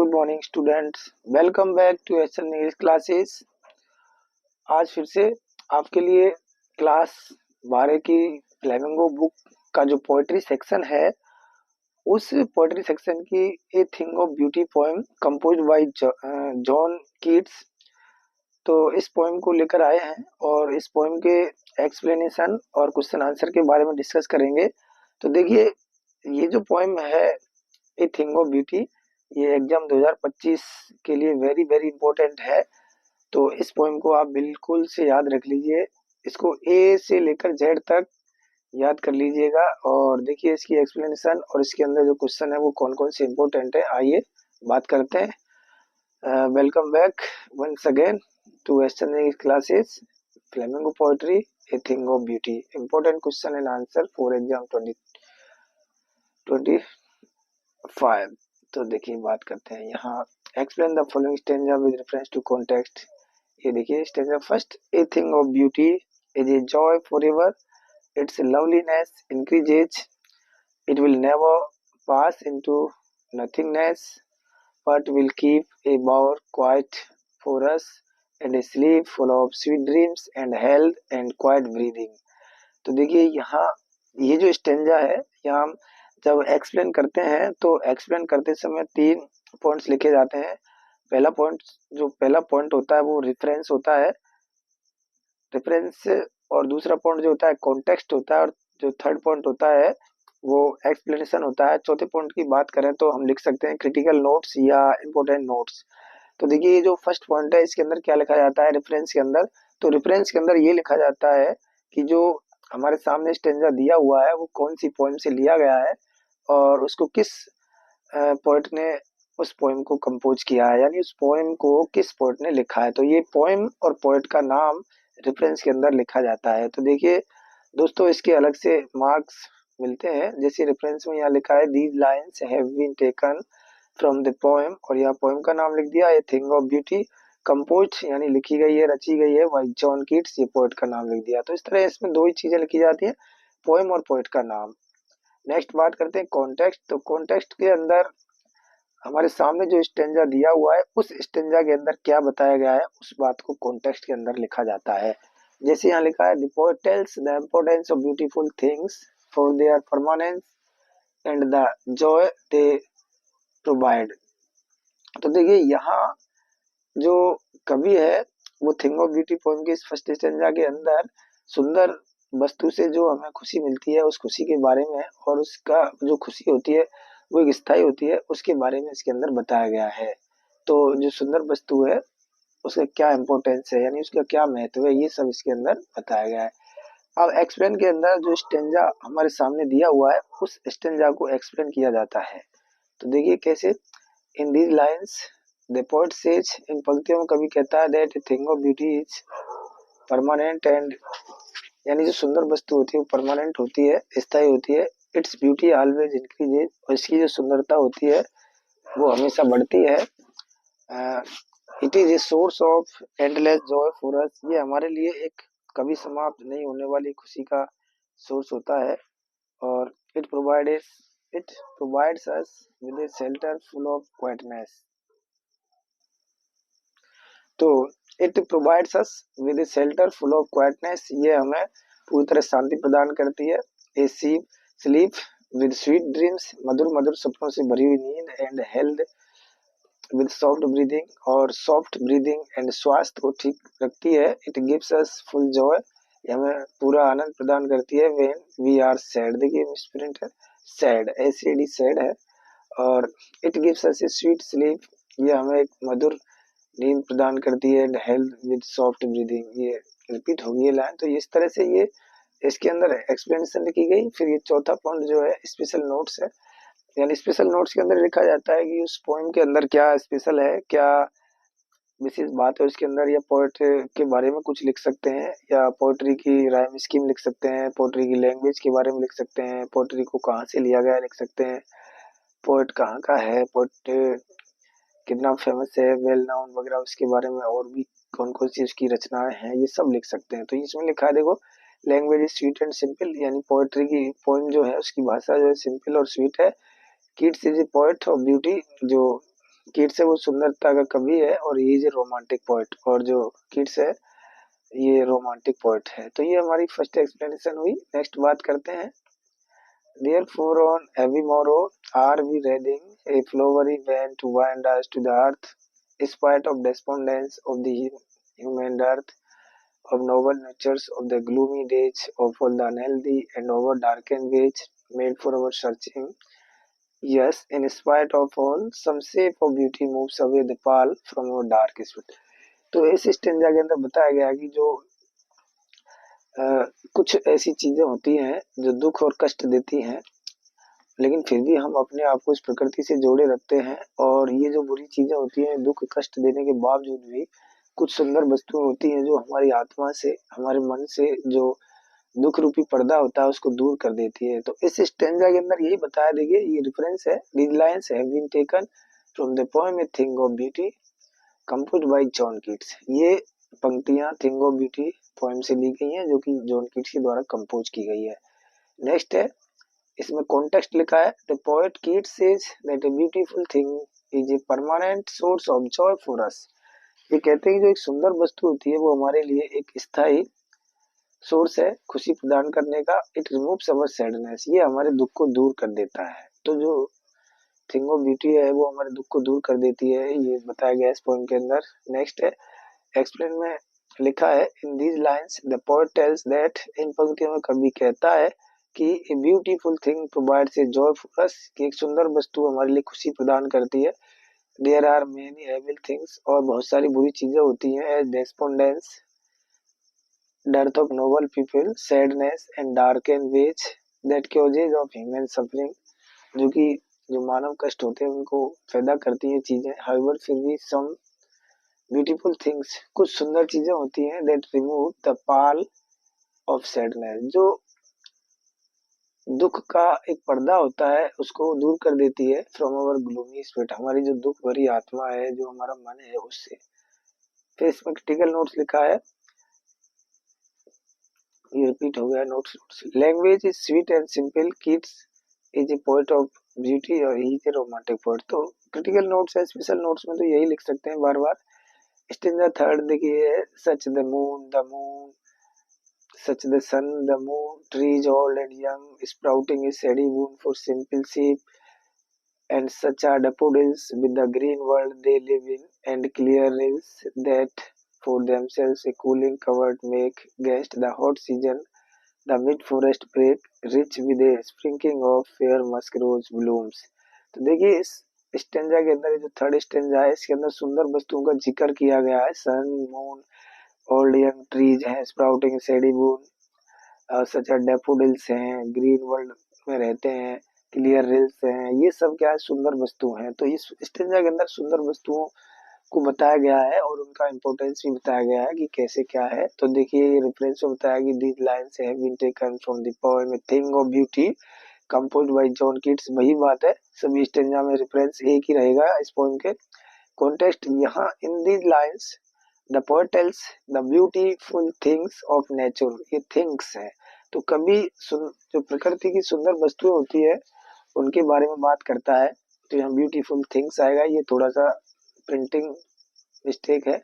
Good morning students, welcome back to SL English classes. आज फिर से आपके लिए क्लास 12 की फ्लेमिंगो बुक का जो पोएट्री सेक्शन है, उस पोएट्री सेक्शन की ए thing of beauty poem composed by John Keats. तो इस पोएम को लेकर आए हैं और इस पोएम के एक्सप्लेनेशन और क्वेश्चन आंसर के बारे में डिस्कस करेंगे। तो देखिए, ये जो पोएम है ए थिंग ऑफ ब्यूटी, ये एग्जाम 2025 के लिए वेरी वेरी इंपॉर्टेंट है। तो इस पोएम को आप बिल्कुल से याद रख लीजिए, इसको ए से लेकर जेड तक याद कर लीजिएगा। और देखिए इसकी एक्सप्लेनेशन और इसके अंदर जो क्वेश्चन है वो कौन कौन से इंपॉर्टेंट है, आइए बात करते हैं। Welcome back once again to western classes flamingo poetry a thing of beauty, important question and answer for exam 2025। तो देखिए बात करते हैं यहाँ, explain the following stanza with reference to context. ये देखिए stanza first, a thing of beauty is a joy forever, its loveliness increases, it will never pass into nothingness, but will keep a bower quiet for us and a sleep full of sweet dreams and health and quiet breathing। तो देखिए यहाँ ये जो stanza है, यहाँ हम जब explain करते हैं तो एक्सप्लेन करते समय 3 पॉइंट्स लिखे जाते हैं। पहला पॉइंट होता है वो रेफरेंस होता है, रेफरेंस, और दूसरा पॉइंट जो होता है कॉन्टेक्स्ट होता है, और जो थर्ड पॉइंट होता है वो एक्सप्लेनेशन होता है। चौथे पॉइंट की बात करें तो हम लिख सकते हैं क्रिटिकल नोट्स या इम्पोर्टेंट नोट्स। तो देखिए ये जो फर्स्ट पॉइंट है, इसके अंदर क्या लिखा जाता है रेफरेंस के अंदर, तो रेफरेंस के अंदर ये लिखा जाता है कि जो हमारे सामने स्टेंजा दिया हुआ है वो कौन सी पोएम से लिया गया है और उसको किस पोएट ने उस पोएम को कंपोज किया है, यानी उस पोएम को किस पोएट ने लिखा है। तो ये पोएम और पोएट का नाम रेफरेंस के अंदर लिखा जाता है। तो देखिए दोस्तों, इसके अलग से मार्क्स मिलते हैं। जैसे रेफरेंस में यहाँ लिखा है these lines have been taken from the poem, और यहाँ पोएम का नाम लिख दिया a thing of beauty, composed यानी लिखी गई है, रची गई है बाय जॉन कीट्स, ये पोएट का नाम लिख दिया। तो इस तरह इसमें दो ही चीजें लिखी जाती है, पोएम और पोएट का नाम। नेक्स्ट बात करते हैं कॉन्टेक्स्ट। तो कॉन्टेक्स्ट के अंदर हमारे सामने जो स्टेंजा दिया हुआ है उस स्टेंजा के अंदर क्या बताया गया है उस बात को कॉन्टेक्स्ट के अंदर लिखा जाता है। जैसे यहाँ लिखा है the poet tells the importance of beautiful things for their permanence and the Joy they provide. तो देखिए यहाँ जो कवि है वो थिंग ऑफ ब्यूटी पोएम के इस फर्स्ट स्टेंजा के अंदर सुंदर वस्तु से जो हमें खुशी मिलती है उस खुशी के बारे में, और उसका जो खुशी होती है वो एक स्थायी होती है, उसके बारे में इसके अंदर बताया गया है। तो जो सुंदर वस्तु है उसका क्या इम्पोर्टेंस है, यानी उसका क्या महत्व है, ये सब इसके अंदर बताया गया है। अब एक्सप्लेन के अंदर जो स्टेंजा हमारे सामने दिया हुआ है उस स्टेंजा को एक्सप्लेन किया जाता है। तो देखिए कैसे, in these lines the poet says, इन पंक्तियों में कवि कहता है that thing of beauty is permanent and, यानी जो सुंदर वस्तु होती है वो परमानेंट होती है, स्थायी होती है। इट्स ब्यूटी ऑलवेज इंक्रीजेज, और इसकी जो सुंदरता होती है वो हमेशा बढ़ती है। It is a source of endless Joy for अस, ये हमारे लिए एक कभी समाप्त नहीं होने वाली खुशी का सोर्स होता है। और it provides us with a shelter full of quietness. तो it provides us with a shelter full of quietness, ये हमें पूरी तरह शांति प्रदान करती है। A sleep with sweet dreams, मधुर मधुर सपनों से भरी हुई नींद, and health with soft breathing, और सॉफ्ट ब्रीदिंग एंड स्वास्थ्य को ठीक रखती है। It gives us full joy, ये हमें पूरा आनंद प्रदान करती है। व्हेन वी आर सैड, देखिए मिसप्रिंट है, सैड एसिड सैड है। और it gives us A sweet sleep, ये हमें एक मधुर नींद प्रदान करती है। And health with soft breathing, ये रिपीट होगी ये लाइन। तो इस तरह से ये इसके अंदर एक्सप्लेनेशन लिखी गई। फिर ये चौथा पॉइंट जो है स्पेशल नोट्स है, यानी स्पेशल नोट्स के अंदर लिखा जाता है कि उस पोएम के अंदर क्या स्पेशल है, क्या विशेष बात है उसके अंदर, या पोएट के बारे में कुछ लिख सकते हैं, या पोएट्री की राइम स्कीम लिख सकते हैं, पोएट्री की लैंग्वेज के बारे में लिख सकते हैं, पोएट्री को कहाँ से लिया गया लिख सकते हैं, पोएट कहाँ का है, पोएट कितना फेमस है, वेल नाउन वगैरह, उसके बारे में और भी कौन कौन सी उसकी रचनाएं हैं, ये सब लिख सकते हैं। तो इसमें लिखा है देखो, language is sweet and simple, यानी पोएट्री की पोएम जो है उसकी भाषा जो है सिंपल और स्वीट है। Kids is a poet of beauty, जो किड्स है वो सुंदरता का कवि है और ये जो रोमांटिक पोएट, और जो किड्स है ये रोमांटिक पोएट है। तो ये हमारी फर्स्ट एक्सप्लेनेशन हुई। नेक्स्ट बात करते हैं। Therefore, on every morrow are we reading a flowery vein to wind us to the earth, spite of despondence of the human earth, of noble natures, of the gloomy days, of all the unhealthy and over darkened ways made for our searching. Yes, in spite of all, some shape of beauty moves away the pall from our dark spirit. तो इस stanza के अंदर बताया गया कि जो अ, कुछ ऐसी चीजें होती हैं जो दुख और कष्ट देती हैं, लेकिन फिर भी हम अपने आप को इस प्रकृति से जोड़े रखते हैं। और ये जो बुरी चीजें होती हैं दुख कष्ट देने के बावजूद भी कुछ सुंदर वस्तुएं होती हैं जो हमारी आत्मा से, हमारे मन से जो दुख रूपी पर्दा होता है उसको दूर कर देती है। तो इस स्टेंजा के अंदर यही बताया, देखिए ये रेफरेंस है, these lines have been taken from the poem a thing of beauty composed by John Keats. ये पंक्तियां थिंग ऑफ ब्यूटी पोएम से ली गई हैं जो कि जॉन कीट्स के द्वारा कंपोज की गई है। नेक्स्ट है, इसमें कॉन्टेक्स्ट लिखा है, the poet Keats says that a beautiful thing is a permanent source of Joy for अस। ये कहते हैं कि जो एक सुंदर वस्तु होती है वो हमारे लिए एक स्थायी सोर्स है खुशी प्रदान करने का। इट रिमूव्स अवर सैडनेस, ये हमारे दुख को दूर कर देता है। तो जो थिंग ऑफ ब्यूटी है वो हमारे दुख को दूर कर देती है, ये बताया गया इस पोएम के अंदर। नेक्स्ट है, एक्सप्लेन में लिखा है, in these lines the poet tells that, इन पंक्तियों में कवि कहता है कि a beautiful thing provides a joy for us, कि एक सुंदर वस्तु हमारे लिए खुशी प्रदान करती है। There are many evil things, और बहुत सारी बुरी चीजें होती हैं, as despondence, dearth of noble people, sadness and darkened ways, that causes of human suffering, जो कि जो मानव कष्ट होते हैं उनको पैदा करती हैं चीजें। हाउएवर फिर भी सम ब्यूटीफुल थिंग्स, कुछ सुंदर चीजें होती हैं, that remove the Pal of sadness, जो दुख का एक पर्दा होता है उसको दूर कर देती है, फ्रॉम अवर ग्लूमी स्पिरिट, हमारी जो दुख भरी आत्मा है, जो हमारा मन है उससे। फिर इसमें क्रिटिकल नोट्स लिखा है, ये रिपीट हो गया notes. Language is sweet and simple, Keats is a poet of beauty और he is a romantic poet. तो क्रिटिकल नोट्स है, स्पेशल नोट्स में तो यही लिख सकते हैं बार बार। स्टेंजा थर्ड देखिए, सच the moon such the sun, the moon, trees old and young, sprouting a shady wound for simple sheep, and such are daffodils with the green world they live in, and clear rills that for themselves a cooling covert make guest the hot season, the mid forest break rich with a sprinkling of fair musk rose blooms। तो देखिए इस stanza के अंदर, जो third stanza है इसके अंदर सुंदर वस्तुओं का जिक्र किया गया है। सन, मून, ओल्ड यंग ट्रीज हैं, स्प्राउटिंग सेडी बून, सच डैफोडिल्स हैं, ग्रीन वर्ल्ड में रहते हैं, क्लियर रिल्स हैं, ये सब क्या है, सुंदर वस्तु हैं। तो इस स्टेंजा के अंदर सुंदर वस्तुओं को बताया गया है और उनका इंपॉर्टेंस भी बताया गया है कि कैसे क्या है। तो देखिए ये रेफरेंस में बताया कि these lines have been taken from the poem a thing of beauty composed by John Keats. वही बात है, सभी स्टेंजा में रेफरेंस एक ही रहेगा इस पोएम के। कॉन्टेक्स्ट यहाँ, इन these lines the poet tells the beautiful things of nature, ये थिंग्स है। तो कभी जो प्रकृति की सुंदर वस्तुएं होती है उनके बारे में बात करता है। तो यहाँ ब्यूटीफुल थिंग्स आएगा, ये थोड़ा सा प्रिंटिंग मिस्टेक है।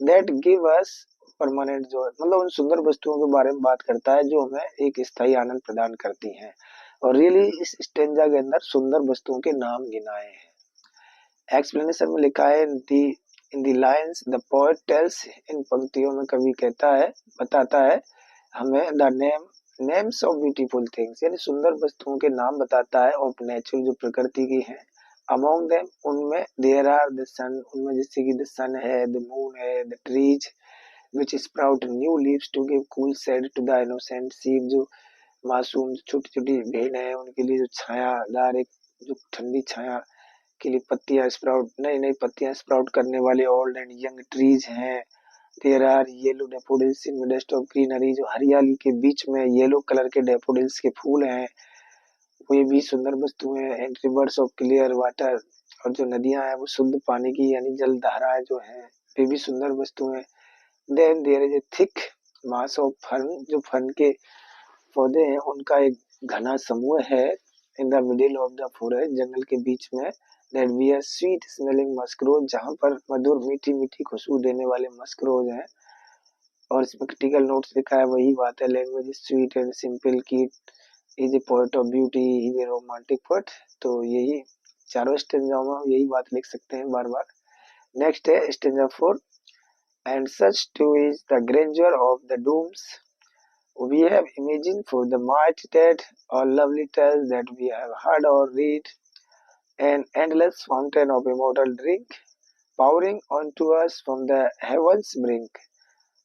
That give us permanent Joy, मतलब उन सुंदर वस्तुओं के बारे में बात करता है जो हमें एक स्थायी आनंद प्रदान करती हैं। और रियली इस स्टेंजा के अंदर सुंदर वस्तुओं के नाम गिनाए हैं। एक्सप्लेनेशन में लिखा है, इन दी लाइंस द पोएट टेल्स, इन पंक्तियों में कवि कहता है, बताता है हमें, the names of beautiful things, यानी सुंदर वस्तुओं के नाम बताता है, ऑफ नेचर जो प्रकृति की हैं। अमोंग देम, उनमें, देयर आर द सन, उनमें जैसे कि द सन है, द मून है, the trees which sprout new leaves to give cool shade to the innocent sheep, जो मासूम छोटी छोटी भेड़ है उनके लिए जो छायादार एक, जो ठंडी छाया के लिए पत्तियां स्प्राउट, नई नई पत्तियां स्प्राउट करने वाले ओल्ड एंड यंग ट्रीज हैं। There are yellow daffodils in midst of greenery, जो हरियाली के बीच में येलो कलर के डैफोडिल्स के फूल हैं, वे भी सुंदर वस्तुएं हैं। And reverse of clear water, और जो नदियां हैं वो शुद्ध पानी की यानी जल धाराएं जो हैं वे भी सुंदर वस्तुएं। Then there is a thick mass of fern, जो फर्न के पौधे हैं उनका एक घना समूह है। In the middle of the forest, जंगल के बीच में। That we are sweet smelling musk rose, जहाँ पर मधुर मीठी मीठी खुशबू देने वाले मस्क रोज हैं। और इसमें क्रिटिकल नोट्स लिखा है, वही बात है, language is sweet and simple, Keats is a poet of beauty, is a romantic poet. तो यही चारों स्टेंजाओं में हम यही बात लिख सकते हैं बार बार। नेक्स्ट है stanza 4, and such too is the grandeur of the dooms we have imagined for the mighty dead, or lovely tales that we have heard or read, an endless fountain of immortal drink pouring onto us from the heavens brink।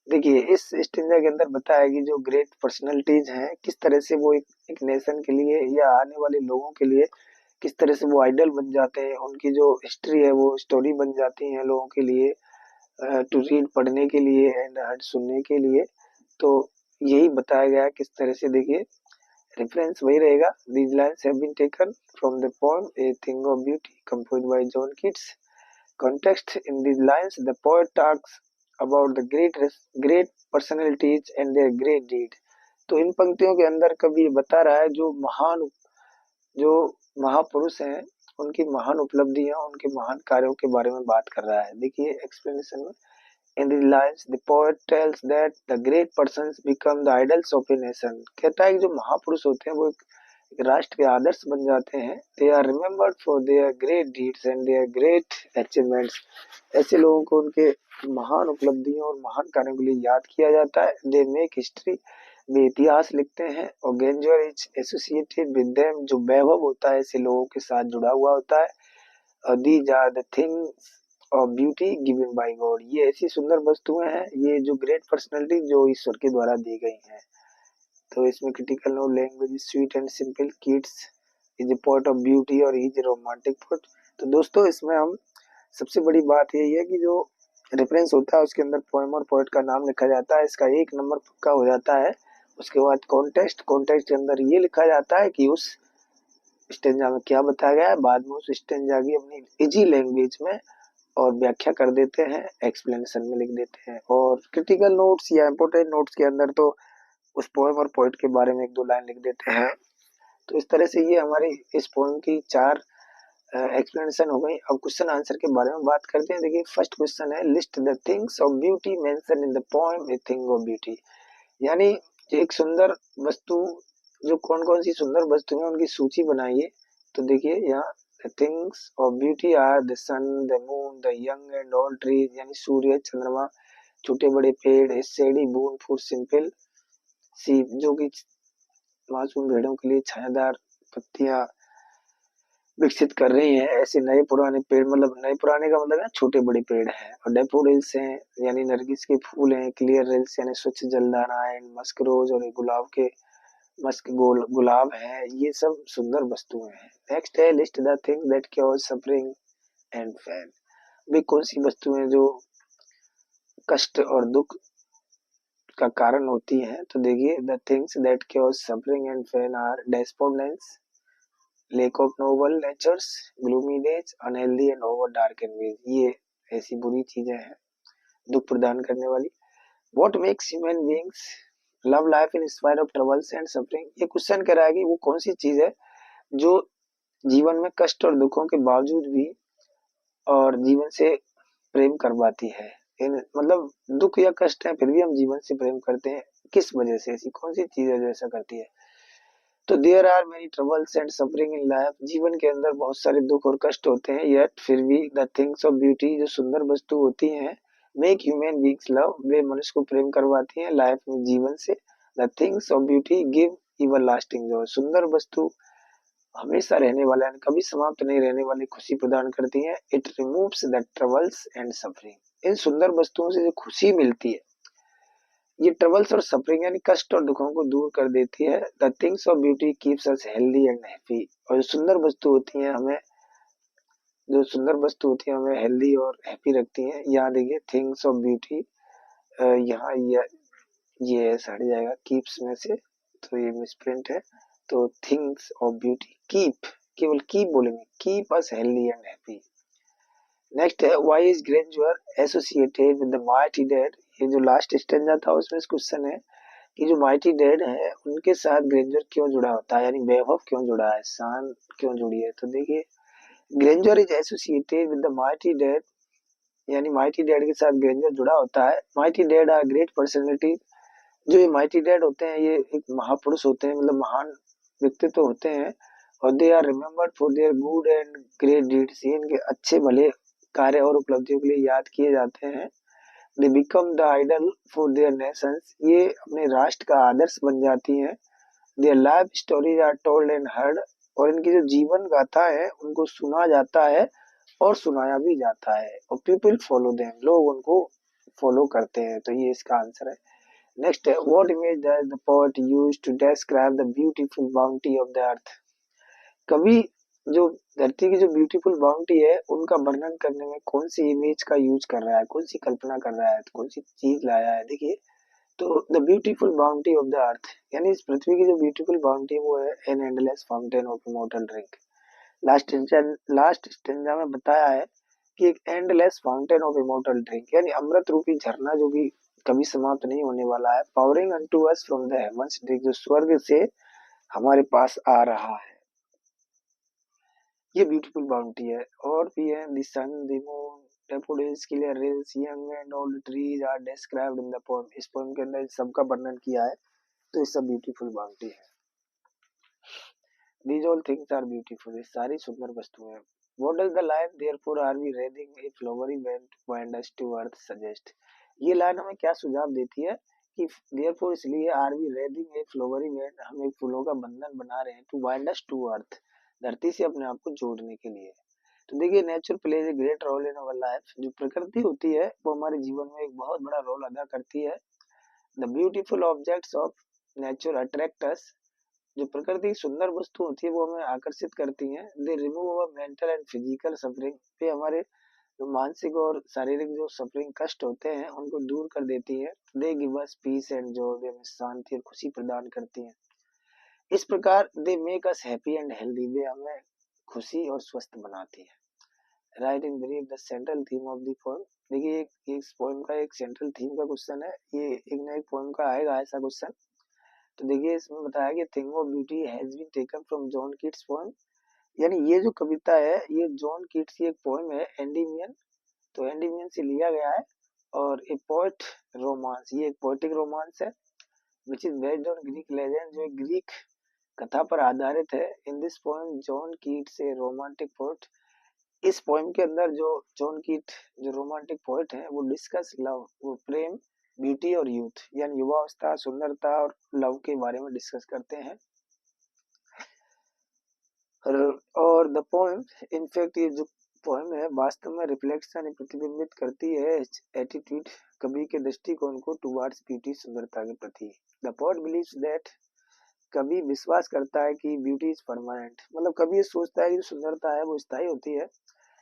देखिए इस stanza के अंदर बताया कि जो great personalities हैं किस तरह से वो एक नेशन के लिए या आने वाले लोगों के लिए किस तरह से वो आइडल बन जाते हैं, उनकी जो हिस्ट्री है वो स्टोरी बन जाती है लोगों के लिए, टू रीड पढ़ने के लिए एंड हर्ट सुनने के लिए। तो यही बताया गया किस तरह से, देखिए रेफरेंस वही रहेगा। These lines have been taken from the poem A Thing of Beauty composed by John Keats। Context: in these lines the poet talks about the great personalities and their great deed। तो इन पंक्तियों के अंदर कवि बता रहा है जो महापुरुष हैं उनकी महान उपलब्धियां, उनके महान कार्यों के बारे में बात कर रहा है। देखिए एक्सप्लेनेशन में, in these lines the poet tells that the great persons become the idols of a nation। कहता है कि जो महापुरुष होते हैं वो एक राष्ट्र के आदर्श बन जाते हैं। they are remembered for their great deeds and their great achievements। ऐसे लोगों को उनके महान उपलब्धियों और महान कार्यों के लिए याद किया जाता है। they make history, वे इतिहास लिखते हैं। और grandeur is associated with them, जो वैभव होता है ऐसे लोगों के साथ जुड़ा हुआ होता है। these are the things of beauty given by God। ये ऐसी सुंदर वस्तुएं हैं, ये जो ग्रेट पर्सनालिटी जो ईश्वर के द्वारा दी गई हैं। तो इसमें critical note, language is sweet and simple, Keats is a poet of beauty और इज ए रोमांटिक पोएट। तो दोस्तों इसमें हम सबसे बड़ी बात यही है कि जो रेफरेंस होता है उसके अंदर पोएम और पोएट का नाम लिखा जाता है, इसका 1 नंबर पक्का हो जाता है। उसके बाद कॉन्टेक्स्ट के अंदर ये लिखा जाता है कि उस स्टेंजा में क्या बताया गया है, बाद में उस स्टेंजा की अपनी इजी लैंग्वेज में और व्याख्या कर देते हैं, एक्सप्लेनेशन में लिख देते हैं। और क्रिटिकल नोट्स या इम्पोर्टेंट नोट्स के अंदर तो उस पोएम और पोएट के बारे में 1-2 लाइन लिख देते हैं। तो इस तरह से ये हमारी इस पोएम की 4 एक्सप्लेनेशन हो गई। अब क्वेश्चन आंसर के बारे में बात करते हैं। देखिए फर्स्ट क्वेश्चन है, list the things of beauty mention in the poem a thing of beauty. यानी एक सुंदर वस्तु, जो कौन कौन सी सुंदर वस्तु है उनकी सूची बनाइए। तो देखिए यहाँ the things of beauty are the sun, the moon, the young and old trees, यानी सूर्य, चंद्रमा, छोटे बड़े पेड़, shady bone for simple sheep, जो कि मासूम भेड़ों के लिए छायादार पत्तियां विकसित कर रही हैं। ऐसे नए पुराने पेड़, मतलब नए पुराने का मतलब है छोटे बड़े पेड़ हैं। और डैफोडिल्स हैं यानी नरगिस के फूल हैं, क्लियर रिल्स यानी स्वच्छ जलदाना एंड मस्क रोज और गुलाब के गुलाब है। ये सब सुंदर वस्तुएं हैं। नेक्स्ट है, list the things that cure suffering and pain. वे कौन सी वस्तुएं जो कष्ट और दुख का कारण होती हैं। तो देखिए the things that cure suffering and pain are despondence, lack of noble natures, gloomy days, unhealthy and over dark and ways. ये ऐसी बुरी चीजें हैं दुख प्रदान करने वाली। What makes human beings love life in spite of troubles and suffering. ये क्वेश्चन कह रहा है कि वो कौन सी चीज है जो जीवन में कष्ट और दुखों के बावजूद भी और जीवन से प्रेम करवाती है। मतलब दुख या कष्ट है फिर भी हम जीवन से प्रेम करते हैं, किस वजह से, ऐसी कौन सी चीज है जो ऐसा करती है। तो there are many troubles and suffering in life. जीवन के अंदर बहुत सारे दुख और कष्ट होते हैं, येट फिर भी द थिंग्स ऑफ ब्यूटी, जो सुंदर वस्तु होती हैं, मेक ह्यूमन बीइंग्स लव, वे मनुष्य को प्रेम करवाती हैं लाइफ में, जीवन से। The things of beauty give ever lasting Joy, सुंदर वस्तु हमेशा रहने वाला है, कभी समाप्त नहीं रहने वाली खुशी प्रदान करती है। It removes the troubles and suffering, इन सुंदर वस्तुओं से जो खुशी मिलती है ये ट्रबल्स और सफरिंग यानी कष्ट और दुखों को दूर कर देती है। The things of beauty keeps us healthy and happy, और जो सुंदर वस्तु होती है हमें हेल्दी और हैप्पी रखती हैं। यहाँ देखिए थिंग्स ऑफ ब्यूटी, यहाँ ये हट जाएगा कीप्स में से, तो ये मिसप्रिंट है। तो थिंग्स ऑफ ब्यूटी कीप, केवल कीप बोलेंगे, keep us healthy and happy. Next है, why is grandeur associated with the mighty dead. ये जो लास्ट स्टेंजा था उसमें क्वेश्चन है कि जो माइटी डेड है उनके साथ ग्रेंजर क्यों जुड़ा होता है, यानी वैभव क्यों जुड़ा है, शान क्यों जुड़ी है। तो देखिए grandeur is associated with the mighty dead, यानी माइटी डैड के साथ ग्रेंजर जुड़ा होता है। Mighty dead are great personality, जो ये माइटी डैड होते हैं ये एक महापुरुष होते हैं, मतलब महान व्यक्तित्व होते हैं। और they are remembered for their good and great deeds, ये इनके अच्छे भले कार्य और उपलब्धियों के लिए याद किए जाते हैं। They become the idol for their nations, ये अपने राष्ट्र का आदर्श बन जाती हैं। Their life stories are told and heard, और इनकी जो जीवन गाथा है उनको सुना जाता है और सुनाया भी जाता है। और पीपल फॉलो देम, लोग उनको फॉलो करते हैं। तो ये इसका आंसर है। नेक्स्ट है, what image does the poet use to describe the beautiful bounty of the earth. कवि जो धरती की जो ब्यूटीफुल बाउंटी है उनका वर्णन करने में कौन सी इमेज का यूज कर रहा है, कौन सी कल्पना कर रहा है, तो कौन सी चीज लाया है। देखिए, तो the beautiful bounty of the अर्थ, यानी इस पृथ्वी की जो ब्यूटीफुल बाउंटी है वो है an endless fountain of immortal drink. Last stanza में बताया है कि एक endless fountain of immortal drink, यानी अमृत रूपी झरना जो कि कभी समाप्त नहीं होने वाला है। Pouring unto us from the heavens, जो स्वर्ग से हमारे पास आ रहा है, ये ब्यूटीफुल बाउंटी है। और भी है, the sun, the moon, daffodils, clear rays, young and old trees are described in the poem। इस पोएम के अंदर सबका वर्णन किया है, तो ये सब ब्यूटीफुल बाउंटी है। These all things are beautiful, ये सारी सुंदर वस्तुएं हैं। What does the line therefore are we raising a flowery band wind us to earth suggest? ये लाइन हमें क्या सुझाव देती है कि therefore इसलिए are we raising a flowery band, हम एक फूलों का बंधन बना रहे हैं to wind us to earth, धरती से अपने आप को जोड़ने के लिए। तो देखिए, nature plays a great role in our life, जो प्रकृति होती है वो हमारे जीवन में एक बहुत बड़ा रोल अदा करती है। The beautiful objects of nature attract us, जो प्रकृति की सुंदर वस्तु होती है वो हमें आकर्षित करती हैं। They remove our mental and physical suffering, पे हमारे जो मानसिक और शारीरिक जो सफरिंग कष्ट होते हैं उनको दूर कर देती है। They give us peace and joy, वे हमें शांति और खुशी प्रदान करती हैं। इस प्रकार they make us happy and healthy, वे हमें खुशी और स्वस्थ बनाती है। Write in brief the central theme of the poem. देखिए, इस पोएम का एक सेंट्रल थीम का क्वेश्चन है, ये एक ना एक पोएम का आएगा ऐसा क्वेश्चन। तो देखिए, इसमें बताया कि thing of beauty has been taken from John Keats poem, यानी ये जो कविता है ये जॉन कीट्स की एक पोएम है एंडीमियन, तो एंडीमियन से लिया गया है। और ए पोएट रोमांस, ये एक पोएटिक रोमांस है which is based on Greek legend, जो एक ग्रीक कथा पर आधारित है। In this poem John Keats A romantic poet, इस पोएम के अंदर जो जॉन कीट जो रोमांटिक पोएट है वो डिस्कस लव, वो प्रेम, ब्यूटी और यूथ, यानी युवावस्था, सुंदरता और लव के बारे में डिस्कस करते हैं। और द पोएम इनफैक्ट, ये जो पोएम है वास्तव में रिफ्लेक्ट्स यानी प्रतिबिंबित करती है एटीट्यूड, कवि के दृष्टिकोण को टुवर्ड्स ब्यूटी, सुंदरता के प्रति। द पोएट बिलीव्स दैट, कवि विश्वास करता है कि ब्यूटी इज परमानेंट, मतलब कवि ये सोचता है कि जो सुंदरता है वो स्थायी होती है।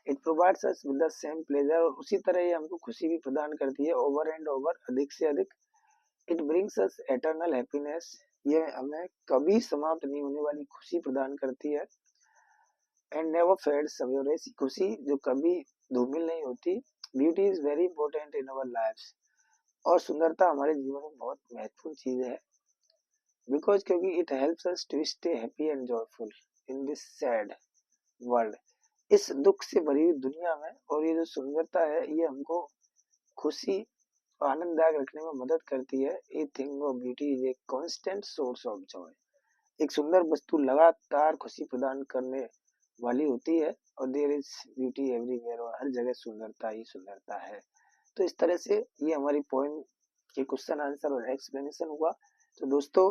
It provides us with the same pleasure, और उसी तरह ये हमको खुशी भी प्रदान करती है ओवर एंड ओवर, अधिक से अधिक। It brings us eternal happiness, ये हमें कभी समाप्त नहीं होने वाली खुशी प्रदान करती है। एंड नेवर फेड्स अवे, और ऐसी खुशी जो कभी धूमिल नहीं होती। Beauty is very important in our lives, और सुंदरता हमारे जीवन में बहुत महत्वपूर्ण चीज है। बिकॉज, क्योंकि it helps us to stay happy and joyful in this sad world, इस दुख से भरी हुई दुनिया में। और ये जो सुंदरता है ये हमको खुशी और आनंददायक रखने में मदद करती है। ए thing of beauty is a constant source of Joy, एक सुंदर वस्तु लगातार खुशी प्रदान करने वाली होती है। और देयर इज ब्यूटी एवरीवेयर, और हर जगह सुंदरता ही सुंदरता है। तो इस तरह से ये हमारी पोएम के क्वेश्चन आंसर और एक्सप्लेनेशन हुआ। तो दोस्तों,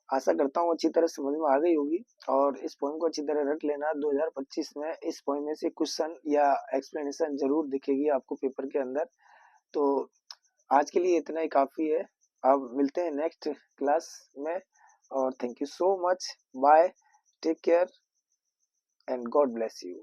आशा करता हूँ अच्छी तरह समझ में आ गई होगी, और इस पोएम को अच्छी तरह रट लेना। 2025 में इस पोएम में से क्वेश्चन या एक्सप्लेनेशन जरूर दिखेगी आपको पेपर के अंदर। तो आज के लिए इतना ही काफी है, अब मिलते हैं नेक्स्ट क्लास में। और thank you so much, bye, take care and God bless you.